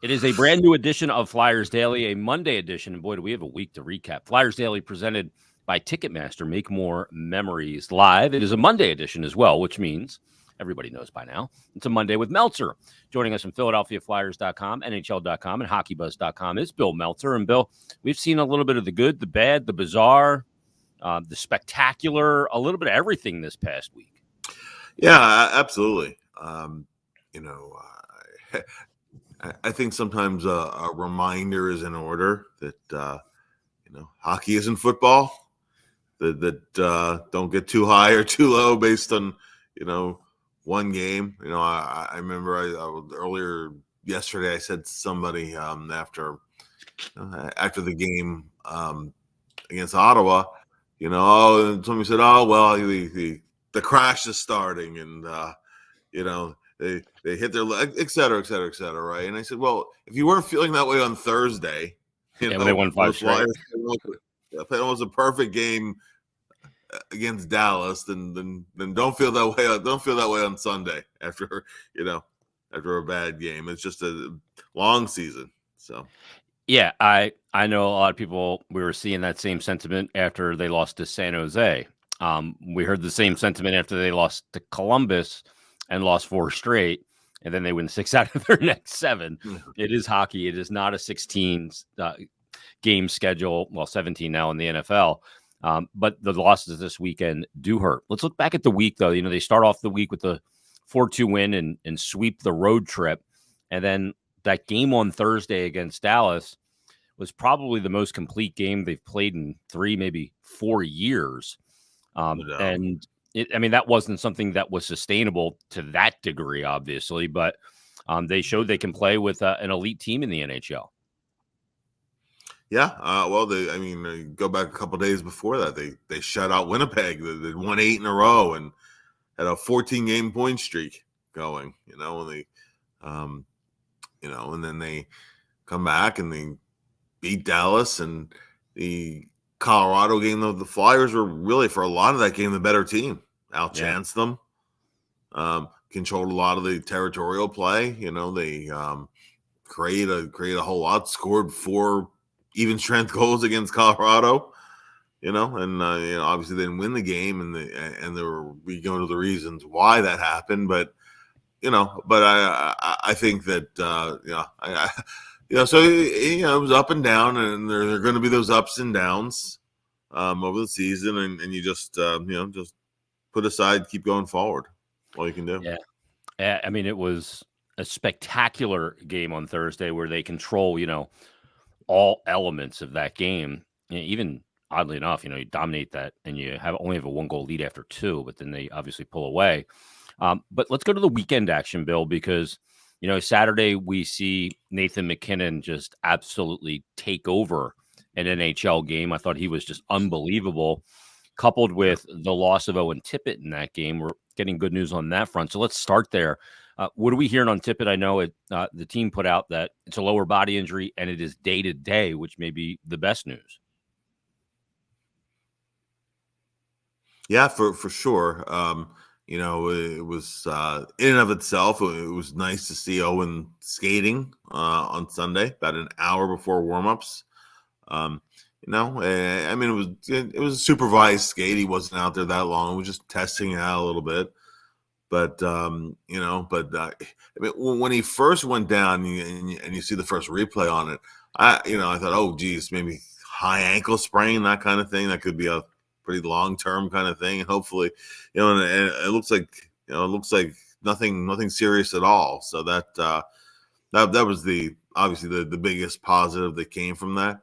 It is a brand new edition of Flyers Daily, a Monday edition. And boy, do we have a week to recap. Flyers Daily presented by Ticketmaster. Make more memories live. It is a Monday edition as well, which means everybody knows by now. It's a Monday with Meltzer. Joining us from PhiladelphiaFlyers.com, NHL.com, and HockeyBuzz.com is Bill Meltzer. And Bill, we've seen a little bit of the good, the bad, the bizarre, the spectacular, a little bit of everything this past week. Yeah, absolutely. I think sometimes a reminder is in order that hockey isn't football. That don't get too high or too low based on one game. I remember I earlier yesterday I said to somebody after the game against Ottawa, somebody said, "Oh well, the crash is starting," and They hit their leg, et cetera, right? And I said, well, if you weren't feeling that way on Thursday, when they won 5 straight, it was a perfect game against Dallas. Then don't feel that way. Don't feel that way on Sunday after a bad game. It's just a long season. So, yeah, I know a lot of people. We were seeing that same sentiment after they lost to San Jose. We heard the same sentiment after they lost to Columbus and lost 4 straight, and then they win 6 out of their next 7. It is hockey. It is not a 16 game schedule. Well, 17 now in the NFL. But the losses this weekend do hurt. Let's look back at the week, though. They start off the week with the 4-2 win and sweep the road trip. And then that game on Thursday against Dallas was probably the most complete game they've played in 3, maybe 4 years. And that wasn't something that was sustainable to that degree, obviously, but they showed they can play with an elite team in the NHL. Yeah, go back a couple of days before that, they shut out Winnipeg. They won 8 in a row and had a 14-game point streak going. And then they come back and they beat Dallas, and the Colorado game. The Flyers were really, for a lot of that game, the better team. Outchanced them, controlled a lot of the territorial play. They created a whole lot, scored 4 even strength goals against Colorado. Obviously they didn't win the game, and we go into the reasons why that happened. But I think that so it was up and down, and there are going to be those ups and downs over the season, and you just put aside, keep going forward. All you can do. Yeah. It was a spectacular game on Thursday where they control, all elements of that game. Even oddly enough, you dominate that and you only have a 1-goal lead after 2, but then they obviously pull away. But let's go to the weekend action, Bill, because, Saturday we see Nathan MacKinnon just absolutely take over an NHL game. I thought he was just unbelievable. Coupled with the loss of Owen Tippett in that game. We're getting good news on that front. So let's start there. What are we hearing on Tippett? I know the team put out that it's a lower body injury and it is day-to-day, which may be the best news. Yeah, for sure. It was in and of itself, it was nice to see Owen skating on Sunday, about an hour before warmups. It was a supervised skate. He wasn't out there that long. It was just testing it out a little bit. But when he first went down and you see the first replay on it, I thought, oh geez, maybe high ankle sprain, that kind of thing. That could be a pretty long term kind of thing. And hopefully, and it looks like nothing serious at all. So that was obviously the biggest positive that came from that.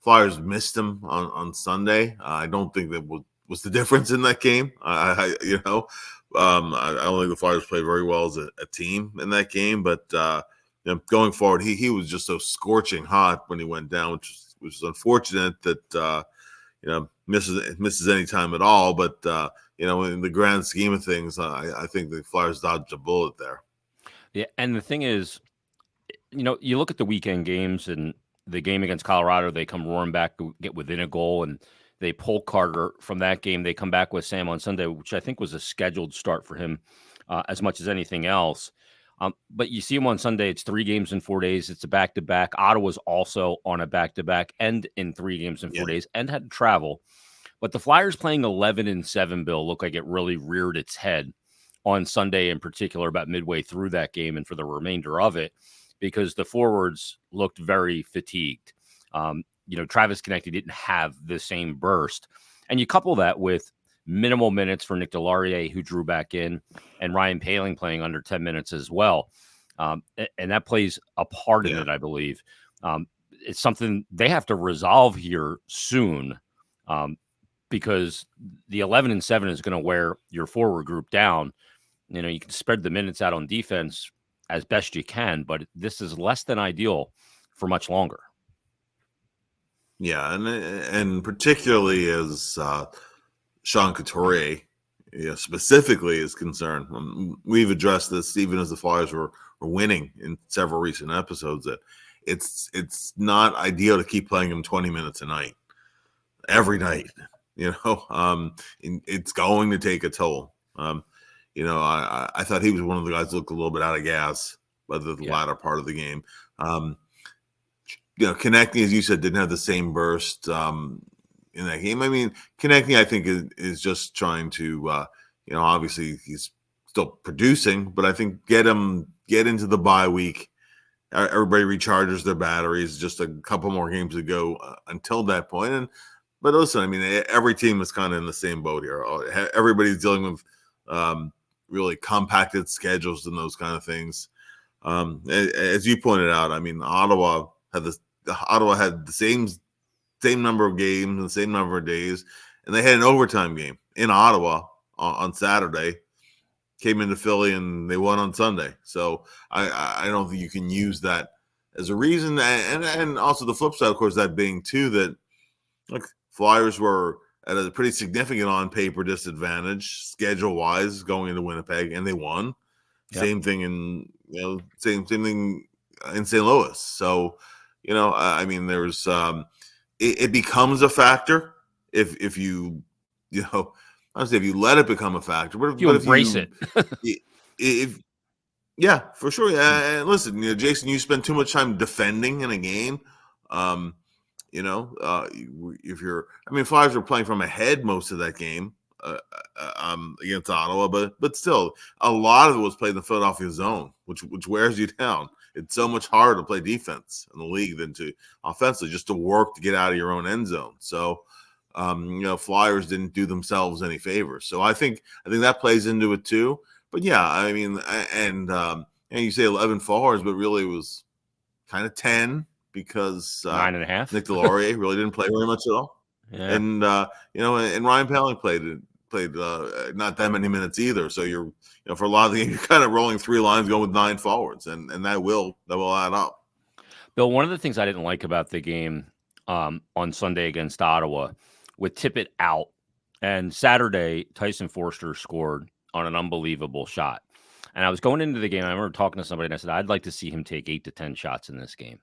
Flyers missed him on Sunday. I don't think that was the difference in that game. I don't think the Flyers played very well as a team in that game. But going forward, he was just so scorching hot when he went down, which is unfortunate that misses any time at all. But in the grand scheme of things, I think the Flyers dodged a bullet there. Yeah, and the thing is, you look at the weekend games and the game against Colorado, they come roaring back to get within a goal, and they pull Carter from that game. They come back with Sam on Sunday, which I think was a scheduled start for him as much as anything else. But you see him on Sunday. It's 3 games in 4 days. It's a back-to-back. Ottawa's also on a back-to-back and in 3 games in 4 days and had to travel. But the Flyers playing 11-7, Bill, looked like it really reared its head on Sunday in particular, about midway through that game and for the remainder of it, because the forwards looked very fatigued. Travis Konecny didn't have the same burst. And you couple that with minimal minutes for Nick Delarier, who drew back in, and Ryan Poehling playing under 10 minutes as well. And that plays a part in it, I believe. It's something they have to resolve here soon, because the 11-7 is going to wear your forward group down. You can spread the minutes out on defense as best you can, but this is less than ideal for much longer. Yeah, and particularly as Sean Couturier specifically is concerned. We've addressed this even as the Flyers were winning in several recent episodes, that it's not ideal to keep playing him 20 minutes a night, every night. It's going to take a toll. I thought he was one of the guys that looked a little bit out of gas by the latter part of the game. Konecny, as you said, didn't have the same burst in that game. I mean, Konecny, I think, is just trying to, obviously he's still producing, but I think get into the bye week. Everybody recharges their batteries. Just a couple more games to go until that point. But listen, I mean, every team is kind of in the same boat here. Everybody's dealing with really compacted schedules and those kind of things. As you pointed out, I mean, Ottawa had the same number of games, the same number of days, and they had an overtime game in Ottawa on Saturday. Came into Philly and they won on Sunday. So I don't think you can use that as a reason. And also the flip side, of course, that being too that Flyers were at a pretty significant on-paper disadvantage schedule-wise going into Winnipeg, and they won. Yep. Same thing same thing in St. Louis. So, I mean, there's it becomes a factor if you honestly, if you let it become a factor, but you embrace it. Yeah, for sure. Yeah, and listen, Jason, you spend too much time defending in a game. If Flyers were playing from ahead most of that game against Ottawa, but still, a lot of it was played in the Philadelphia zone, which wears you down. It's so much harder to play defense in the league than to offensively, just to work to get out of your own end zone. So, Flyers didn't do themselves any favors. So I think that plays into it too. But yeah, I mean, and you say 11 forwards, but really it was kind of 10 because 9.5. Nick Delarier really didn't play very much at all. Yeah. And and Ryan Poehling played not that many minutes either. So you're for a lot of the game, you're kind of rolling 3 lines going with 9 forwards, and that will add up. Bill, one of the things I didn't like about the game on Sunday against Ottawa, with Tippett out, and Saturday Tyson Foerster scored on an unbelievable shot. And I was going into the game, I remember talking to somebody, and I said, I'd like to see him take 8 to 10 shots in this game.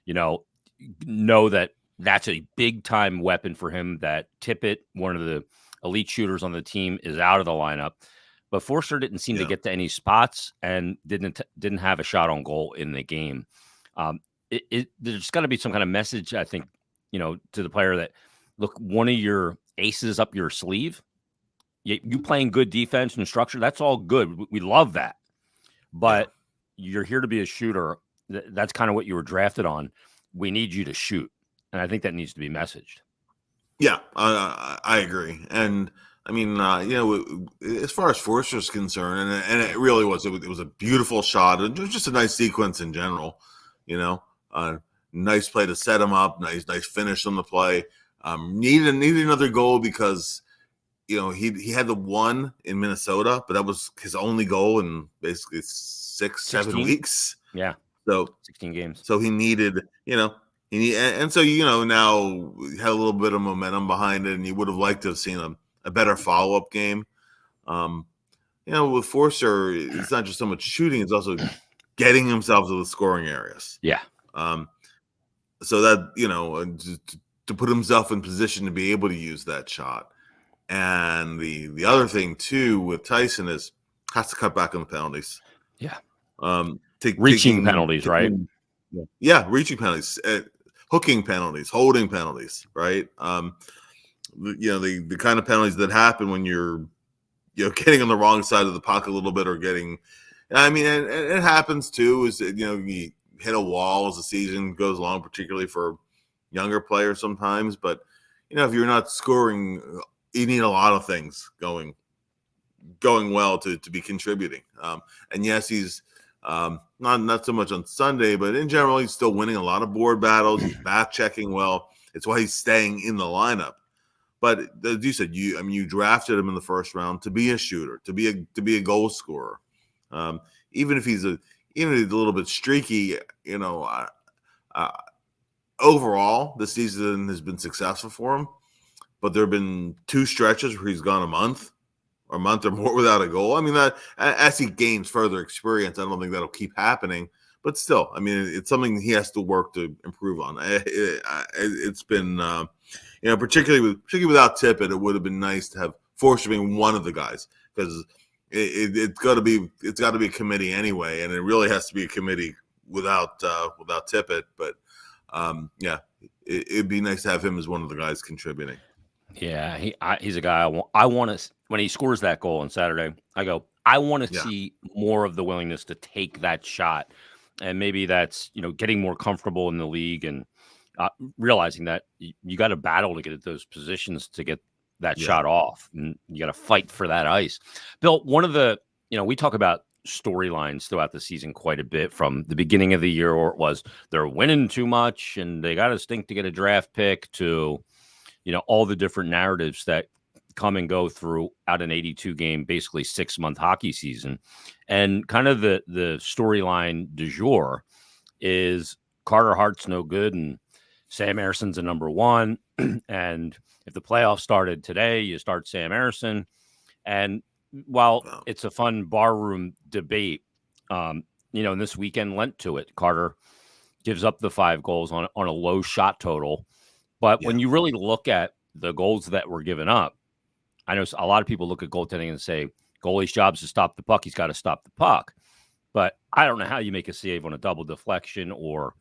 Know that that's a big-time weapon for him, that Tippett, one of the elite shooters on the team, is out of the lineup. But Foerster didn't seem to get to any spots and didn't have a shot on goal in the game. There's got to be some kind of message, I think, to the player that, look, one of your aces up your sleeve, you playing good defense and structure, that's all good. We love that. But you're here to be a shooter. That's kind of what you were drafted on. We need you to shoot. And I think that needs to be messaged. Yeah, I agree. And I mean, as far as Foerster's concerned, and it really was, it was a beautiful shot. It was just a nice sequence in general, nice play to set him up, nice finish on the play. Needed another goal because, he had the one in Minnesota, but that was his only goal in basically 6-7 weeks. Yeah. So 16 games. So he needed, and so, now he had a little bit of momentum behind it, and you would have liked to have seen a better follow-up game. With Foerster, it's not just so much shooting, it's also getting himself to the scoring areas. Yeah. So that, to put himself in position to be able to use that shot. And the other thing, too, with Tyson is has to cut back on the penalties. Yeah. Reaching penalties, right? Yeah, reaching penalties, hooking penalties, holding penalties, right? The kind of penalties that happen when you're getting on the wrong side of the puck a little bit, or getting, I mean, and it happens too. Is you hit a wall as the season goes along, particularly for younger players sometimes. But if you're not scoring, you need a lot of things going well to be contributing. And yes, he's not so much on Sunday, but in general, he's still winning a lot of board battles. He's back checking well. It's why he's staying in the lineup. But as you said, you drafted him in the first round to be a shooter, to be a goal scorer. Even if he's a little bit streaky, overall the season has been successful for him. But there have been 2 stretches where he's gone a month or more without a goal. I mean, that as he gains further experience, I don't think that'll keep happening. But still, I mean, it's something he has to work to improve on. It's been, particularly without Tippett, it would have been nice to have Foerster being one of the guys, because it's got to be a committee anyway, and it really has to be a committee without Tippett. But it'd be nice to have him as one of the guys contributing. Yeah, he's a guy I want to. When he scores that goal on Saturday, I want to see more of the willingness to take that shot, and maybe that's getting more comfortable in the league and realizing that you got to battle to get at those positions to get that shot off, and you got to fight for that ice. Bill, one of the we talk about storylines throughout the season quite a bit, from the beginning of the year, or it was they're winning too much and they got to stink to get a draft pick, to all the different narratives that come and go throughout an 82-game, basically 6-month hockey season. And kind of the storyline du jour is Carter Hart's no good and Sam Erson's a number 1. And if the playoffs started today, you start Sam Erson. And while it's a fun barroom debate, and this weekend lent to it. Carter gives up the 5 goals on a low shot total. But when you really look at the goals that were given up, I know a lot of people look at goaltending and say, goalie's job is to stop the puck. He's got to stop the puck. But I don't know how you make a save on a double deflection, or,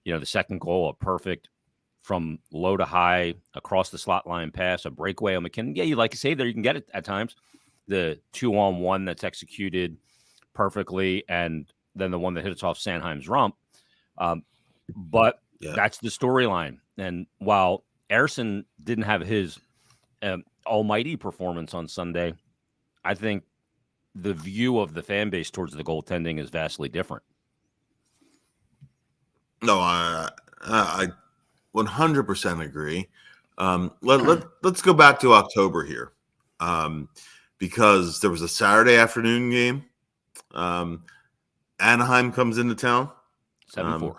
the second goal, a perfect from low to high across the slot line pass, a breakaway on McKinnon. Yeah, you like a save there. You can get it at times. The 2-on-1 that's executed perfectly, and then the one that hits off Sanheim's rump. But that's the storyline. And while Erson didn't have his almighty performance on Sunday, I think the view of the fan base towards the goaltending is vastly different. No, I 100% agree. Let's go back to October here, because there was a Saturday afternoon game. Anaheim comes into town. 7-4.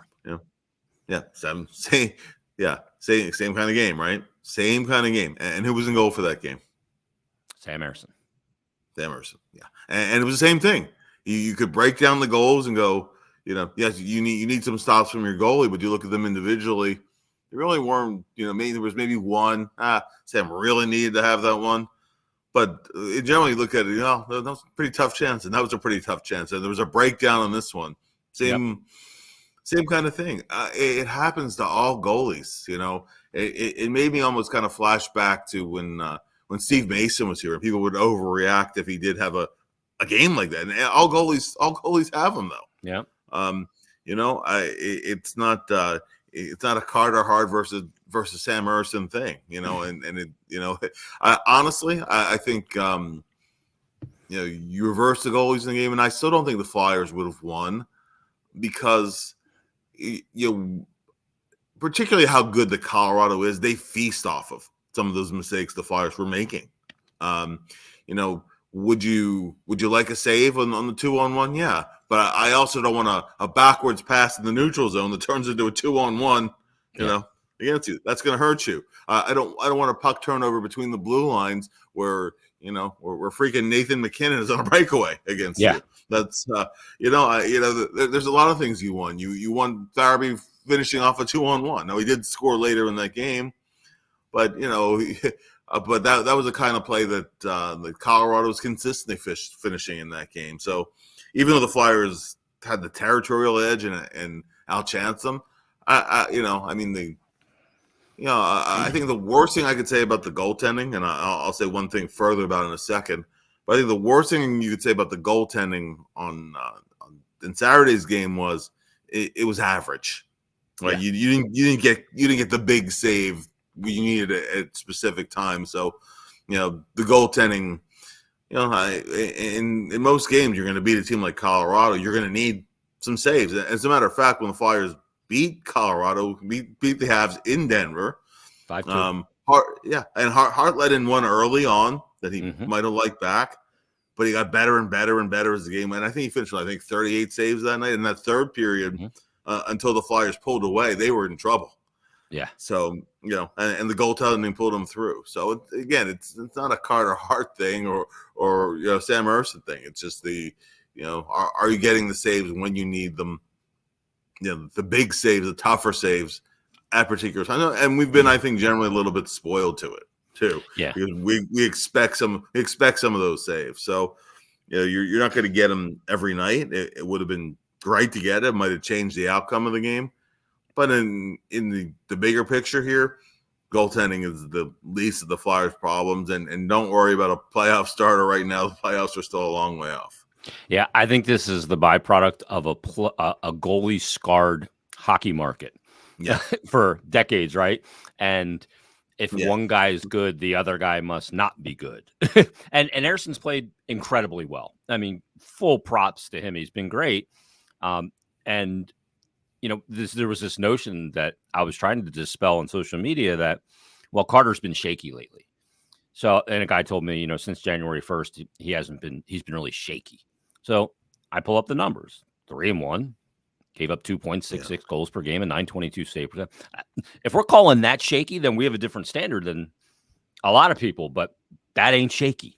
Same kind of game, right? Same kind of game. And who was in goal for that game? Sam Ersson. Yeah. And it was the same thing. You could break down the goals and go, yes, you need some stops from your goalie, but you look at them individually, they really weren't, maybe there was maybe one. Sam really needed to have that one. But in general, you look at it, that was a pretty tough chance, and that was a pretty tough chance. And there was a breakdown on this one. Same kind of thing. It happens to all goalies. It made me almost kind of flash back to when Steve Mason was here, and people would overreact if he did have a game like that. And all goalies have them, though. Yeah. It's not a Carter Hart versus Sam Ersson thing. I think you reverse the goalies in the game, and I still don't think the Flyers would have won, because particularly how good the Colorado is, they feast off of some of those mistakes the Flyers were making. Would you like a save on the 2-on-1? Yeah, but I also don't want a backwards pass in the neutral zone that turns into a 2-on-1. Against you, that's going to hurt you. I don't want a puck turnover between the blue lines where freaking Nathan McKinnon is on a breakaway against you. That's there's a lot of things you won. You won Farabee finishing off a 2-on-1. Now, he did score later in that game, but but that was the kind of play that Colorado was consistently finishing in that game. So even though the Flyers had the territorial edge and outchance them. I think the worst thing I could say about the goaltending, and I'll say one thing further about it in a second, but I think the worst thing you could say about the goaltending in Saturday's game was it was average. Like you didn't get the big save you needed at specific times. So, the goaltending, in most games you're going to beat a team like Colorado, you're going to need some saves. As a matter of fact, when the Flyers beat Colorado, beat the Habs in Denver, 5-2. Hart let in one early on that he might have liked back, but he got better and better and better as the game went. I think he finished with 38 saves that night. In that third period, until the Flyers pulled away, they were in trouble. Yeah. So, and the goaltending pulled them through. So it's not a Carter Hart thing or Sam Ersson thing. It's just are you getting the saves when you need them? The big saves, the tougher saves at particular times. And we've been, I think, generally a little bit spoiled to it too. Yeah. Because we expect some of those saves. So, you're not going to get them every night. It would have been great to get it. Might have changed the outcome of the game. But in the bigger picture here, goaltending is the least of the Flyers' problems. And don't worry about a playoff starter right now. The playoffs are still a long way off. Yeah, I think this is the byproduct of a goalie-scarred hockey market for decades, right? And if one guy is good, the other guy must not be good. and Ersson's played incredibly well. I mean, full props to him. He's been great. There was this notion that I was trying to dispel on social media that, well, Carter's been shaky lately. So, and a guy told me, since January 1st, he's been really shaky. So I pull up the numbers: 3-1, gave up 2.66 goals per game and 922 save percent. If we're calling that shaky, then we have a different standard than a lot of people, but that ain't shaky.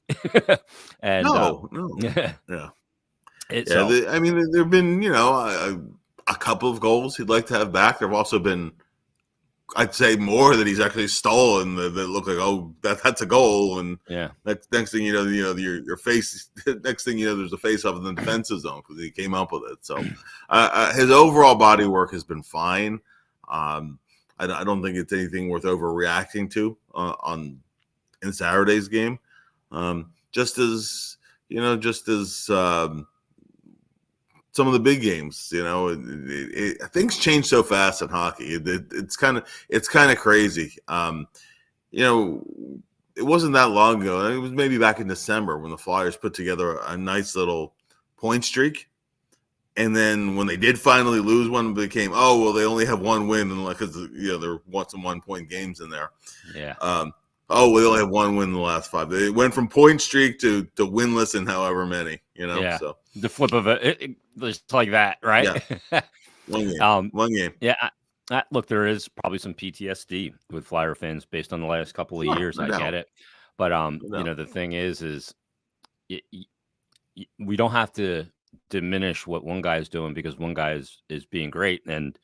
And no. There've been, a couple of goals he'd like to have back. There've also been, I'd say, more that he's actually stolen that look like, that's a goal. And next thing you know, your face. Next thing you know, there's a face off in the defensive zone because he came up with it. So his overall body work has been fine. I don't think it's anything worth overreacting to in Saturday's game. Just as some of the big games, things change so fast in hockey. It's kind of crazy. It wasn't that long ago. It was maybe back in December when the Flyers put together a nice little point streak, and then when they did finally lose one, it became they only have one win, and because there were some 1-point games in there. Yeah. We only have one win in the last 5. They went from point streak to winless in however many. Yeah. So the flip of it just like that, right? Yeah. One game. Yeah. Look, there is probably some PTSD with Flyer fans based on the last couple of years. I get it. But, the thing is we don't have to diminish what one guy is doing because one guy is being great. And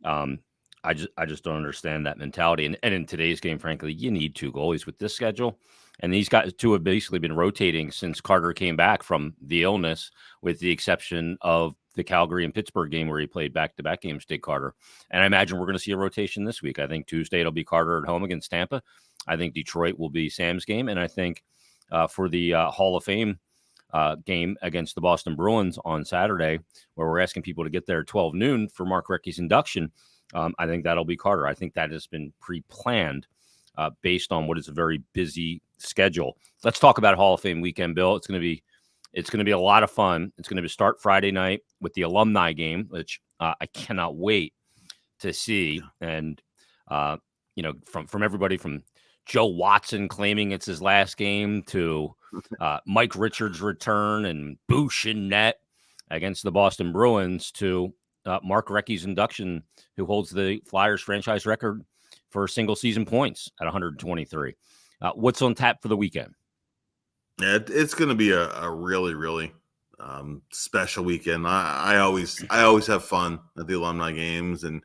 I just don't understand that mentality. And in today's game, frankly, you need 2 goalies with this schedule. And these guys, 2 have basically been rotating since Carter came back from the illness, with the exception of the Calgary and Pittsburgh game where he played back-to-back games, Dick Carter. And I imagine we're going to see a rotation this week. I think Tuesday it'll be Carter at home against Tampa. I think Detroit will be Sam's game. And I think for the Hall of Fame game against the Boston Bruins on Saturday, where we're asking people to get there at 12 noon for Mark Recchi's induction, I think that'll be Carter. I think that has been pre-planned based on what is a very busy schedule. Let's talk about Hall of Fame weekend, Bill. It's going to be a lot of fun. It's going to start Friday night with the alumni game, which I cannot wait to see. And from everybody from Joe Watson claiming it's his last game to Mike Richards' return and Boosh in net against the Boston Bruins to Mark Recchi's induction, who holds the Flyers franchise record for single season points at 123. What's on tap for the weekend? Yeah, it's going to be a really, really special weekend. I always have fun at the alumni games, and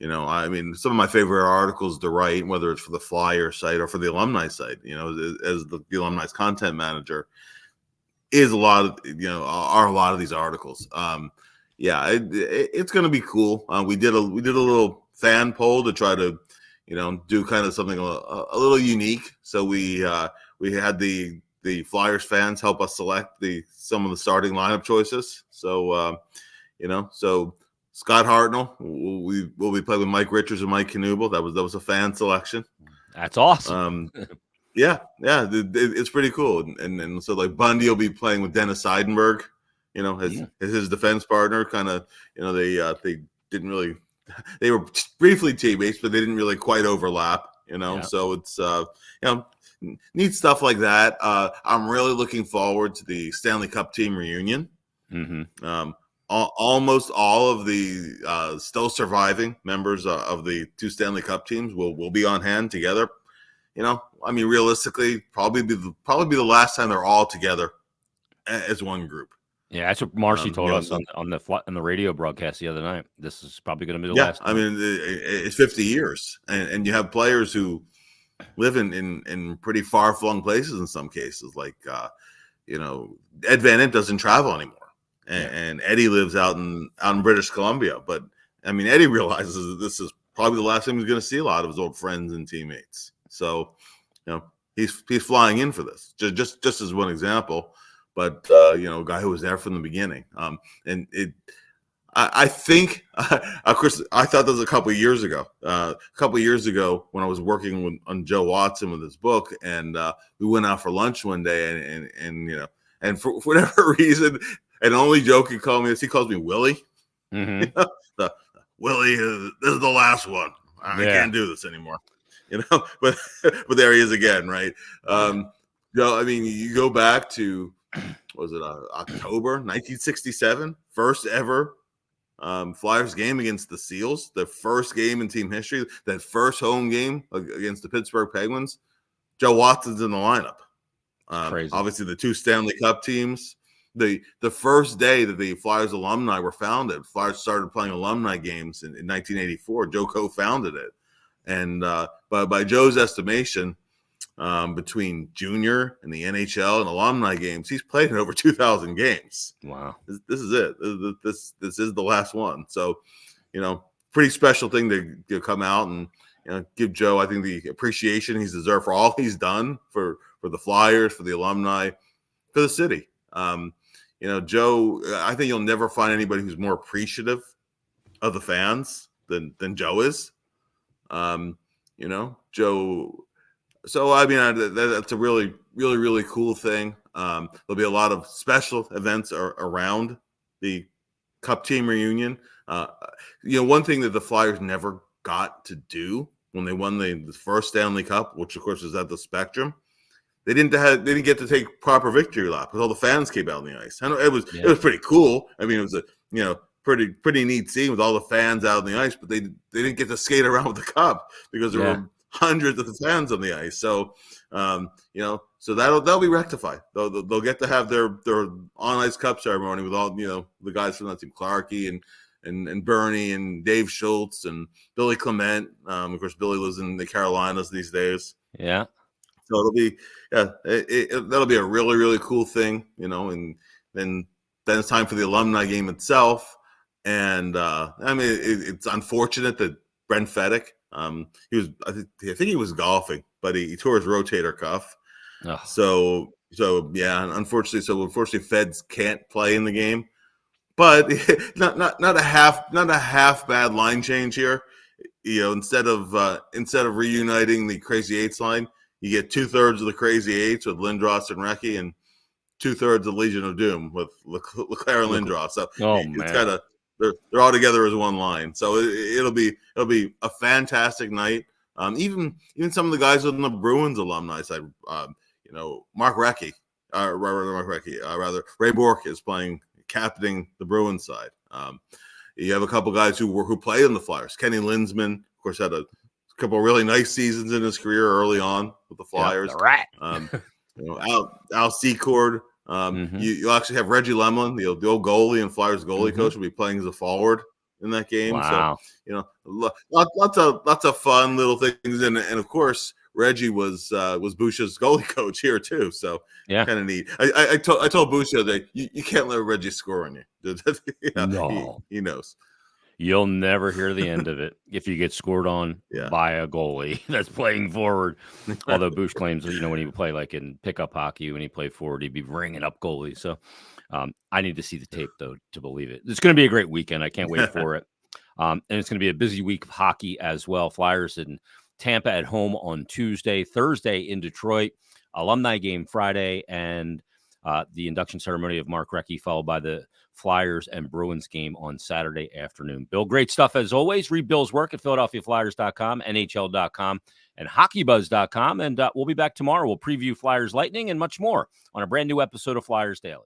some of my favorite articles to write, whether it's for the Flyer site or for the alumni site, as the alumni's content manager, is a lot of these articles. yeah, it's going to be cool. We did a little fan poll to try to, do kind of something a little unique. So we had the Flyers fans help us select some of the starting lineup choices. So so Scott Hartnell will be playing with Mike Richards and Mike Knuble. That was a fan selection. That's awesome. Yeah, it's pretty cool. And so like Bundy will be playing with Dennis Seidenberg, as his defense partner. Kind of, they didn't really, they were briefly teammates, but they didn't really quite overlap. So it's neat stuff like that. I'm really looking forward to the Stanley Cup team reunion. Mm-hmm. Almost all of the still surviving members of the two Stanley Cup teams will be on hand together. I mean, realistically, probably be the last time they're all together as one group. Yeah, that's what Marcy told us on the radio broadcast the other night. This is probably going to be the last time. I mean, it's 50 years, and you have players who live in pretty far-flung places in some cases. Like, Ed Van Impe doesn't travel anymore, and Eddie lives out in British Columbia. But I mean, Eddie realizes that this is probably the last time he's going to see a lot of his old friends and teammates. So, he's flying in for this. Just as one example, but a guy who was there from the beginning. And I think, of course, I thought that was a couple of years ago. A couple of years ago, when I was working on Joe Watson with his book, and we went out for lunch one day, and for whatever reason, and only Joe can call me this. He calls me Willie. Mm-hmm. Willie, this is the last one. I can't do this anymore. But there he is again, right? I mean, you go back to, was it October 1967, first ever Flyers game against the Seals, the first game in team history, that first home game against the Pittsburgh Penguins. Joe Watson's in the lineup. Crazy. Obviously, the two Stanley Cup teams. The first day that the Flyers alumni were founded, Flyers started playing alumni games in 1984. Joe co-founded it. And by Joe's estimation, between junior and the NHL and alumni games, he's played in over 2,000 games. Wow. This is it. This is the last one. So, pretty special thing to come out and give Joe, I think, the appreciation he's deserved for all he's done for the Flyers, for the alumni, for the city. Joe, I think you'll never find anybody who's more appreciative of the fans than Joe is. Joe. So I mean, that's a really, really, really cool thing. There'll be a lot of special events around the Cup team reunion. One thing that the Flyers never got to do when they won the first Stanley Cup, which of course is at the Spectrum, they didn't get to take proper victory lap because all the fans came out on the ice. I know it was pretty cool. I mean, it was a pretty neat scene with all the fans out on the ice, but they didn't get to skate around with the cup because there were hundreds of the fans on the ice. So, so that'll be rectified. They'll get to have their on ice cup ceremony with all the guys from that team, Clarkey and Bernie and Dave Schultz and Billy Clement. Of course, Billy lives in the Carolinas these days. Yeah. So it'll be that'll be a really, really cool thing, and then it's time for the alumni game itself. And I mean, it's unfortunate that Brent Fedek, I think he was golfing, but he tore his rotator cuff. Oh. So unfortunately, Feds can't play in the game. But not a half bad line change here. Instead of reuniting the Crazy Eights line, you get 2/3 of the Crazy Eights with Lindros and Recchi, and 2/3 of Legion of Doom with Leclaire and Lindros. So it's kind of they're all together as one line. So it'll be a fantastic night. Even some of the guys on the Bruins alumni side, Mark Recchi, rather Ray Bourque is captaining the Bruins side. You have a couple guys who played in the Flyers. Kenny Linsman, of course, had a couple of really nice seasons in his career early on with the Flyers. Right. Al Secord. You actually have Reggie Lemlin, the old goalie and Flyers goalie coach, will be playing as a forward in that game. Wow. So lots of fun little things, and of course Reggie was Boucher's goalie coach here too. So Yeah. kind of neat. I told Boucher that you can't let Reggie score on you. No. He knows. You'll never hear the end of it if you get scored on Yeah. by a goalie that's playing forward. Although Bush claims, when he would play like in pickup hockey, when he played forward, he'd be ringing up goalies. So I need to see the tape, though, to believe it. It's going to be a great weekend. I can't wait for it. And it's going to be a busy week of hockey as well. Flyers in Tampa at home on Tuesday, Thursday in Detroit, alumni game Friday, and the induction ceremony of Mark Recchi, followed by the Flyers and Bruins game on Saturday afternoon. Bill, great stuff as always. Read Bill's work at PhiladelphiaFlyers.com, NHL.com, and HockeyBuzz.com. And we'll be back tomorrow. We'll preview Flyers Lightning and much more on a brand new episode of Flyers Daily.